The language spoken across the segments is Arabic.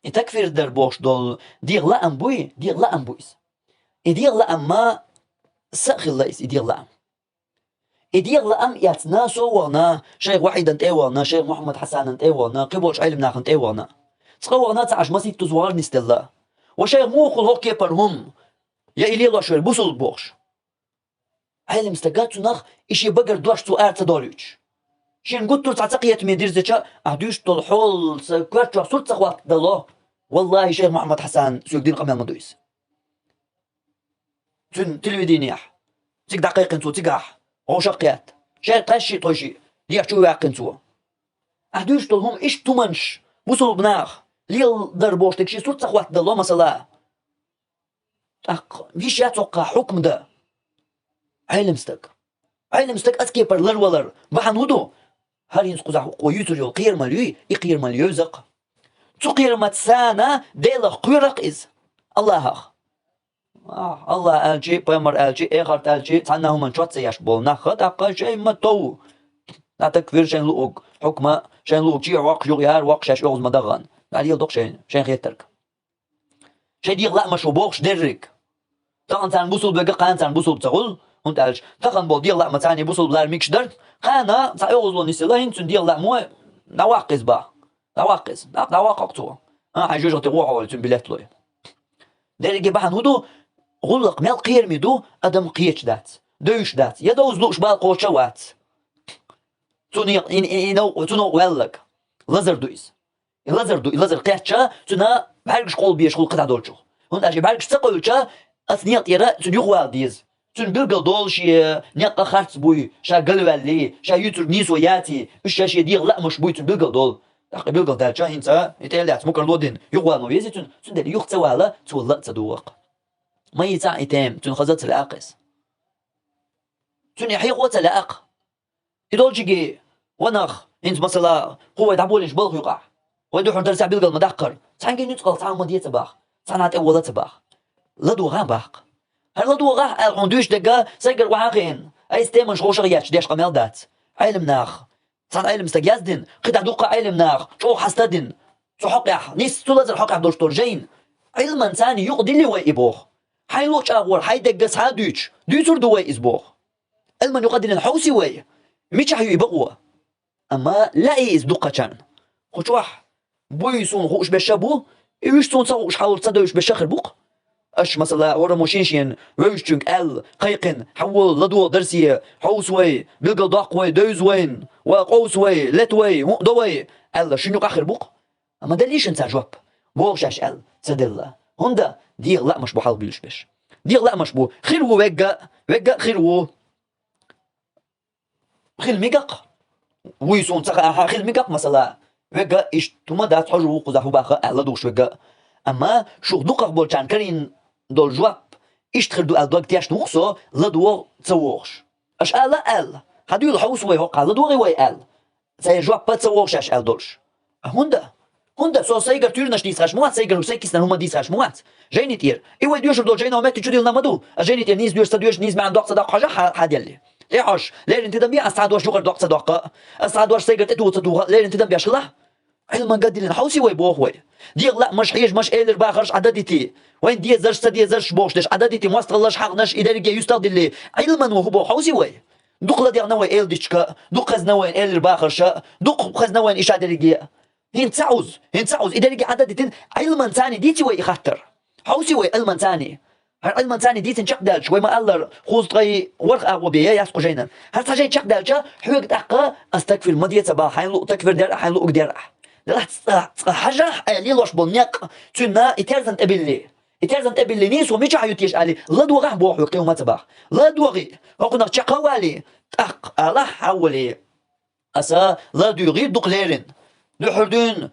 تكفير دربوش دول ديغ لا ام بوي ديغ لا ام بويس ديغ لا ام ما سخل ليس ديغ لا ام ديغ لا ام ياتنا صورنا شيخ واحد انت ايوانا شيخ محمد حسن انت ايوانا قبوش علم ناخ انت ايوانا تصورنا تعش مسيت تزوار نستلا وشيخ موخل هوكي برهم يا إلي الله شوي بوصل بوش علم استقات نخ إشي بقر دوش تو أرت دوليش شين قلت له تعتقية مدير زكاة أدوش طلحول سكرت شو صوت سخوات دلله والله شيخ محمد حسن سوق دين قمل مدويس تن تلفزيونيح تيك دقيقة تو تيجح أو شقيات شيء قشي طوشي ليح شو يعقن تو أدوش طلهم إيش تمنش بوصل بناخ ليل دربوش تكشي صوت سخوات دلله مثلا مش يتوقع حكم ده علم استك أسكي برلر ولر بحن هدو هل ينسقز قويتر يو قير مليو يقير مليو زق تقير متسانا ديلا قيرق إز الله الله ألجي بيمر ألجي إخرت ألجي تعناه من شوت سياش بولنا خد أقا شيء ما تو لا تكفير شين لوق حكمة شين لوق جي وق جوغيار وق شاش أغز مدغن علي يلدق شين خيترك شي ديغ لا مشو بوغش درك تقن تان بوصل بقى قان تان بوصل بتقول وانت ألج تقن بول ديغ لا متاني بوصل بلار ميكش درك قانا تا أغز لو نسلا هنتون ديغ لا مو نواقز با نواقز نواققتو حاجوج تروح ولا تنبلت له درجة بحن هدو غلق مال قير ميدو أدم قيش دات دوش دات يدوز لوش بالقو شوات تونو ولك لازر دويس لازر قيتشا تونا بعرقش قول بيش قول قطع دولشو هون أجي بعرقش تقولشا أثنيات يرا تون يخوال ديز تون بلقل دول شي نيقا خارتس بوي شا قلوالي شا يوتر نيسو ياتي وش شي ديغ لا مش بوي تون بلقل دول بلقل دالشا هنتا يتعلات ممكن لودين يخوال مويزي تون دالي يختوالا تولق تدوق ما يتاع إتام تون خزت الأقس تون يحيق وتلاق يدول جيجي ونخ انت مثلا قوة دعبولش بلغ يقع ويدو حر درسع بلغ المدقر تعان جي نتقل تعان مدية تباخ تعانات أولا تباخ لدو غا باق هل لدو غا الغندوش دقا سيقر وعاقين أي ستيمن شغو شغياتش ديش قميل دات علم ناخ تعان علم استقيازدن قطع دوقع علم ناخ شو حستدن شو حقيح نيس تولازر حقيح دوش تورجين علما ثاني يقضي اللي ويبوخ حي لوش أغور حي دقس هادوش دوتر دوي إزبوخ المن يقدر الحوسي وي ميش حيو يبقوا أما لا إزدقة كان خوشوح بويسون خوش بشابو يوشتون صوش حاول تصدوش بشاخر بوق أش مثلا ورا موشينشين ويشتونك قيقن حول لدو درسي حوسوي بلقل داقوي دوزوين وقوسوي لتوي دوي شنو آخر بوق أما ده ليش انت جواب بوغشاش تدل هندا ديغ لا مش بحال بيلش بش ديغ لا مش بو خيرو وقا خيرو خير ميقق ويسون تخا خير ميقق مثلا وقا ايش توما دات حجو قزحو باخا اهلا دوش وقا اما شو دوقق بولشان كرين دول جواب ايش تخردو الدوق تياش نوخسو لدو تصوغش اش الا هادو الحوس وي هوقا لدو وي زي جواب با تصوغش اش دولش هوندا سو سيجر تورنش ديس خشموات سيجر وسيكيسنا هما ديس خشموات جيني تير ايوا ديوش دول جينا ومت تشدي نمدو جيني تير نيز ديوش تديوش نيز ما عندك صدق حاجه حد يلي ايش لين انت دمي اسعد واش دوق صدق اسعد واش سيجر تدو لين انت دمي شغله علما قد لنا حوسي وي بوخ وي ديغ لا مش حيج مش ايلر باخرش عددتي وين دي زرش بوش دش عددتي موصلش حقناش اداري يستاد اللي علما وهو حوسي وي دوق لا ديغ نوي ايل ديشكا دوق خزنا وين ايلر باخرش دوق خزنا وين ايش اداري هنتعوز إذا لقي عدد علما ثاني ديتي وي خاطر حوسي وي علما ثاني علما ثاني ديتي نشق دالش وي ما الله خوز طي ورق أغوبية ياسقو جينا هل تجي نشق دالش حوق دقة أستكفر مدية صباح حين لو تكفر دار حين لو أقدر لا حاجة اللي لوش بنيق تنا إترزنت أبلي نيس وميش حيوتيش علي لا دوغه بوح يقيم ما صباح لا دوغي وقنا تشقوالي الله حولي أسا لا دوغي دقليرن لحردون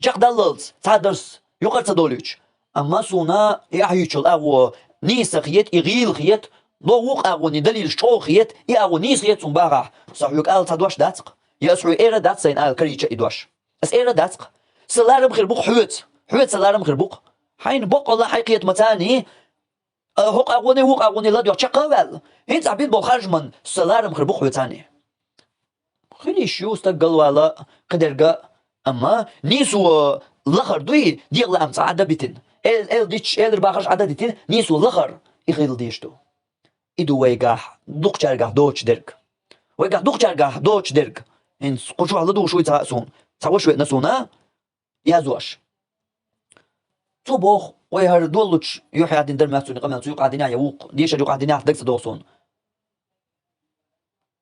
جاق دللز تعدرس يقر تدوليش أما سونا يحيوشل أغو نيس خيت يغيل خيت لووق أغو ندليل شو خيت يأغو نيس خيت سنباغح صحيوك آل تدوش داتق يأسعو إيرا داتسين آل كريتش إدوش أس إيرا داتق سلارم خير بوق حوت سلارم خير بوق حين بوق الله حيقيت متاني هوق أغوني لديو تشقوال هنت عبيد بو خارج من سلارم خير بوق حوتاني خيلي شو استقلوا على قدرقا أما نيسو لخر دوی دیغ لام عدا بیتن ال دیش ال باخرش عدا دیتن نیسو لخر ایخیل دیشتو ایدو ویگاه دوقچرگاه دوچ درگ ویگاه دوقچرگاه دوچ درگ این قشو على دو شوي تاسون تسوي شوي نسونا يازوش تو بوخ ويهر دولتش يوحي عدين در ماسوني قمنا سوق عدينا يوق ديش يوق عدينا دكس دوسون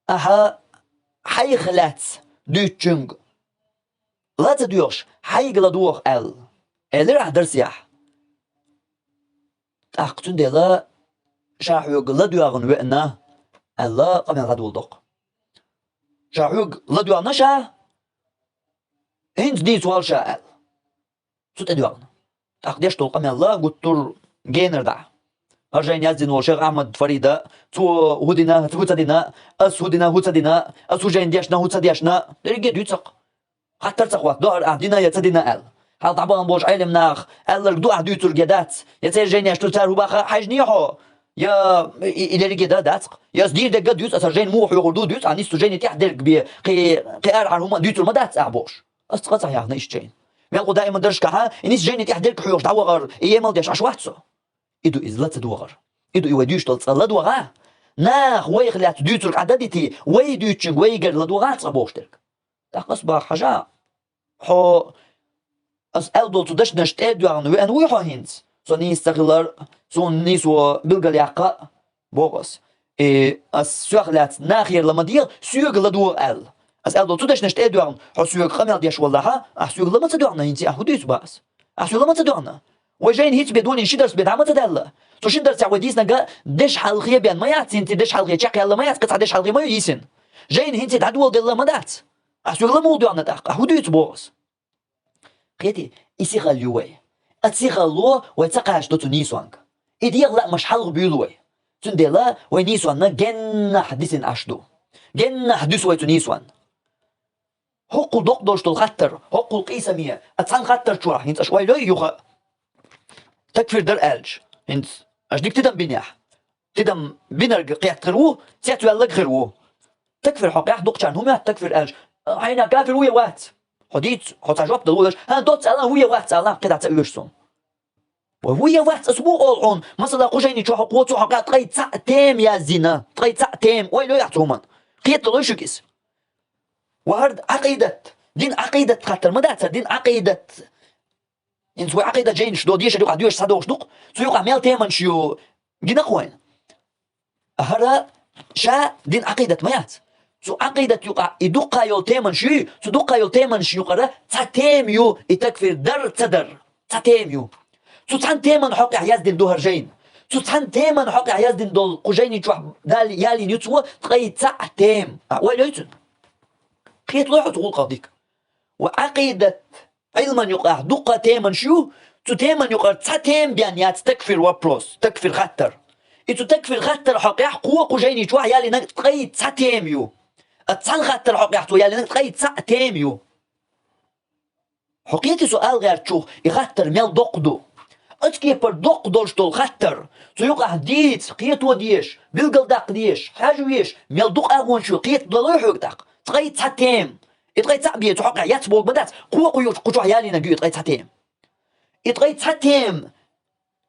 اها حي خلات دوتشنج لا تدوش حي غلادوخ ال راح درسيح اقتن دلا شاحو غلادوغن وئنا الله قمنا غدولدق شاحو غلادوغ نشا هند دي سوال شاء سوت ادوغن تقديش تلقى الله قلت جينر دع هرجين يزن وشيخ احمد فريده تو هودينا هوتدينا اس هودينا هوتدينا اس جين دياشنا هوتدياشنا درجه دوتق حتى تقوى دور اهدينا يتدينا ال هل طبعا بوش علم ناخ ال دو اهدو ترجدات يتي جين يشتو تارو باخ حجنيحو يا الى كده داتق يا صدير دقه دوت اس جين موح يقولوا دوت اني سو جين تحدرك بي قي ارهم دوت ما دات اعبوش استقطع يعني ايش جين ميلقو دائما درش كها انيس جين تحدرك حيوش دعوغر ايمال ديش عشواتسو إدو إزلات دوغر إدو يوديش تلصلا دوغا ناخ ويخلات دوترك عددتي ويدوتشنج ويجر لدوغات صبوشترك تقص حاجة حو أس ألدول تدش نشت أدوغن وأن ويحو هنس سو نيس تغلر سو نيس وبلغل يعقا بوغس أس سوغلات ناخير لما دير سوغ لدوغ أل أس ألدول تدش نشت أدوغن حو سوغ خمال ديش والله سوغ لما تدوغن هنسي أهو ديس باس سوغ لما تدوغن وجاين هيك بدون إن شدرس بدعمة تدلله تو شدرس تعوديس نجا دش حلقية بين ما يعطي انت دش حلقية شاق يلا ما يعطي قطع دش حلقية ما يسن جاين هنت تعدول دل ما دات أسوق لما موضوع نتاق أهودي تبوس قيتي يسيخ اليوي أتسيخ الله ويتسقاش دوتو نيسوانك إدير لا مش حلق بيلوي تندلا وينيسوان جن حديثن أشدو جن حديث ويتو نيسوان حق دوق دوش الخطر حق القيسة مية أتسان خطر شو راح ينتش ويلوي يوخا تكفير در ألج انت أجديك تدم بنيح تدم بنرج قيات غيروه سياتو يلق غيروه تكفير حقيق دوقشان هم تكفير ألج عينا كافر ويا وات حديت حتى جواب دلولش ها دوت سألان ويا وات سألان قطع تأيوشسون ويا وات أسبوع أولعون مثلا قجيني شو حقوق شو حقات تغيت ساعتين يا زنا تغيت ساعتين ويلو يعطوهم قيت دلوش كيس وهرد عقيدة دين عقيدة خاطر ما دات دين عقيدة إن سوى عقيدة جين شدو ديش يقع ديوش صدوش دق سو يقع ميل تيمن شيو جينا قوين هذا شا دين عقيدة ميات سو عقيدة يقع يدق يول تيمن شيو سو دق يول تيمن شيو قرا تاتيم يو يتكفر در تدر تاتيم يو سو تان تيمن حق عياز دين دوهر جين سو تان تيمن حق عياز دين دول قجيني تروح دال يالي نيوتسو تغي تاتيم ولا يوتن قيت لوحة تقول قاضيك وعقيدة علما يقع دقة تيمن شو تو تيمن يقع تاتيم بيانيات تكفر وبروس تكفر خطر إتو تكفر خطر حقيق قوة قجيني شو يالي نك تغي تاتيم يو اتسان خطر حقيق تو يالي نك تغي تاتيم يو حقيقتي سؤال غير تشوف يخطر ميل دقدو اتكي بر دقدوش تول خطر تو يقع ديت قيت وديش بلقل داق ديش حاجويش ميل دق اغون شو قيت ضلوحك داق تغي تاتيم يتغي تعبيه تحقق يتبوك بدات قوة قيوش قجوح يالي نجو يتغي تاتيم يتغي تاتيم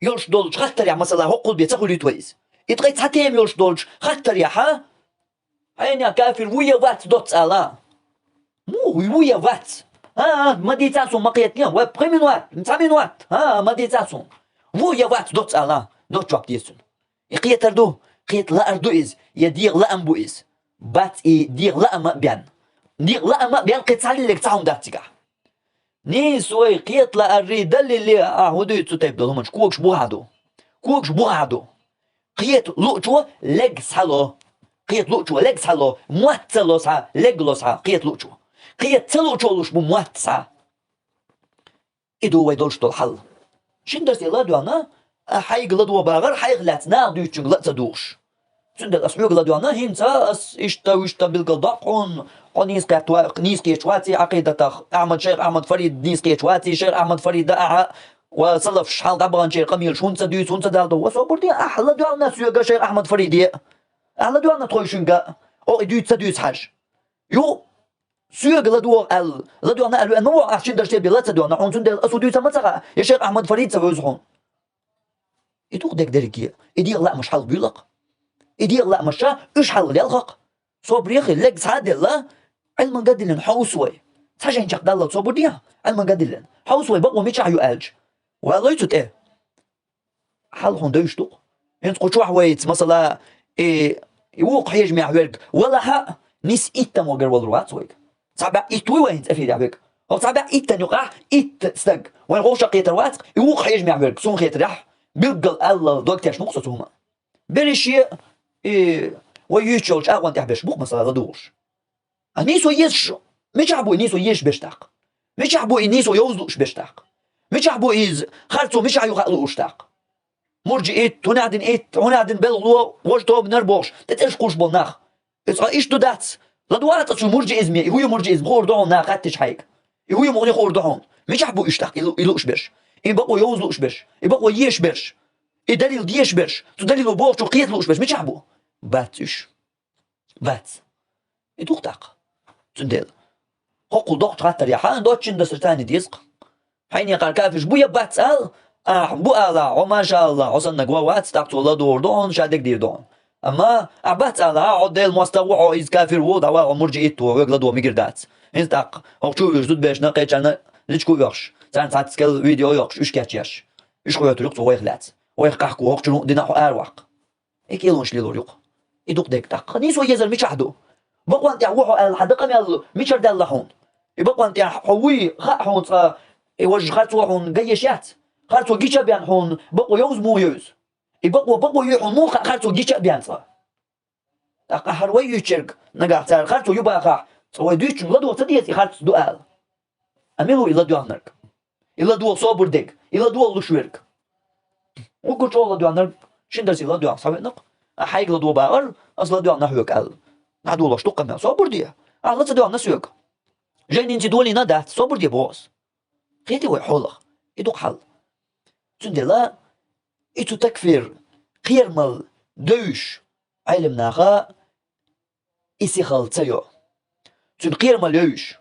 يولش دولش خطر يا مثلا هقول بيتقول يتويز يتغي تاتيم يولش دولش خطر يا ها عين يا كافر ويا وات دوت الا مو ويا وات ها ما ديتاسون ما قيتني وبخي وات نتامين وات ها ما ديتاسون ويا وات دوت الا دوت جواب ديسون يقيت اردو قيت لا اردو از يدير لا امبو از بات يدير لا ما بيان دير لا ما بيان قيتالي لك تاعهم داتيكا نيسوي قيت لا اريد اللي هودو تايب دو مش كوكش بوعدو قيت لوچو لك سالو قيت لوچو لك سالو مواتلو سا لغلو سا قيت لوچو قيت لوچو لوش بموات سا إدو ويدولش دول حل شندرس يلا دوانا حيغلا دوا باغر حيغلاتنا دوچن لا تدوش شندر اسحوق لا دوانا هينتا اس اشتا بالقل دقون نيس قيتوا نيس كيتواتي عقيدة أحمد شيخ أحمد فريد نيس كيتواتي شيخ أحمد فريد أعا وصلف شحال طبعا شيخ قميل شون تدوي شون تدالدو وصبرتي أحلى دوال ناس يوغا شيخ أحمد فريد أحلى دوال نتوي شنغا أو يدوي تدوي حاج يو سوق لدوغنا قالوا أن مو عشان درشتي بلاد سدوغنا حون سندل أسودي سمتها يا شيخ أحمد فريد سويزحون يدوق ديك دركية يدير لا مش حل بيلق يدير لا مش إيش حل يلقق صبريخي لك سعد الله علما قدلن حوسوي ساجين شق دالله صبريها علما قدلن حوسوي بقوا ميتش عيو ألج والله يتوت إيه حل هون دوشتو انت قلت واحد مثلا يوق حيج مع ويرك ولا حق نيس إيتا موجر والروات ويك صعب إيتوي وين تأفيد عبك أو صعب إيتا نقع إيت استق وين غوش قيت الروات يوق حيج مع ويرك سون خيت رح بيلقى الله دوكتاش نقصتهما بريشي ويشولش أقوان تحبش بوق مثلا دوش نيسو يش مش عبو نيسو يش بشتاق مش عبو نيسو يوزلوش بشتاق مش عبو إيز خالتو مش عيو خالوش تاق مرجي إيت هنادن بلغلو وجتو بنربوش تتشقوش بالناخ إيش تو داتس لدوات تشو مرجي إزمي هو مرجي إزم خوردون ناقتش حيك هو مغني خوردون مش عبو إشتاق إلوش بش يبقوا يوزلوش بش يبقوا يش بش يدليل ديش بش تدليل بوش وقيتلوش بش مش عبو باتش بات يدوق تاق تندل قوق دوق تغتر يا حان دوتشن دسرتاني ديسق حين يقال كافش بويا باتسال بو ألا وما شاء الله وصلنا قوات تاقتو الله دور دون شادك دير دون أما أبات ألا عدل مستوعو إز كافر وود أو مرجي إتو ويقلا دو ميقردات إنت تاق أوكشو يرزود بيش نقيتش أنا ليشكو يوش سان تسكال فيديو يوش إش كاتشاش إش خويا تلوك تو ويخلات ويخقحكو أوكشو دينا حو أرواق إيك يلونش ليلو ريق يدوق ديك تاق نيسو يزر ميشاهدو بقوا أنت وحو الحدقة ميال ميشر دال لحون يبقوا أنت حوي خاحون يوجه خاتو حون قيشات خارتو جيشا بيان حون بقوا يوز مو يوز بقوا يحون مو خارتو جيشا بيان صار حروي يشرك نقع صار خارتو يبقى خا سوى دويتش لدو تديتي خارتو دوال أميلو إلا دوانرك إلا دو صابر ديك إلا دو لشويرك وقلت والله دوانرك شندرس إلا دوان صابنق حيق لدو باقر أصلا دوان نحوك قال نعدو الله شتوقع ما صابر ديه لا تدوان نسوك جاي ننتي دولي ندات صابر ديه بوس خيتي ويحولخ يدوق حل تندلا إتو تكفير قيرمل دوش علم ناخا إسي خلطيو تن قيرمل دوش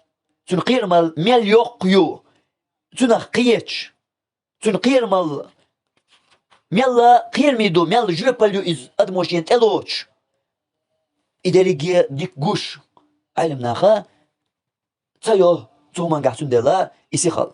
تن قيرمل ميل يوقيو تن قيتش تن قيرمل ميلا قيرميدو ميل جوباليو إز أدموشين تلوش إداريجي ديك قوش علم ناخا تيو تومان قاع تندلا إسي خل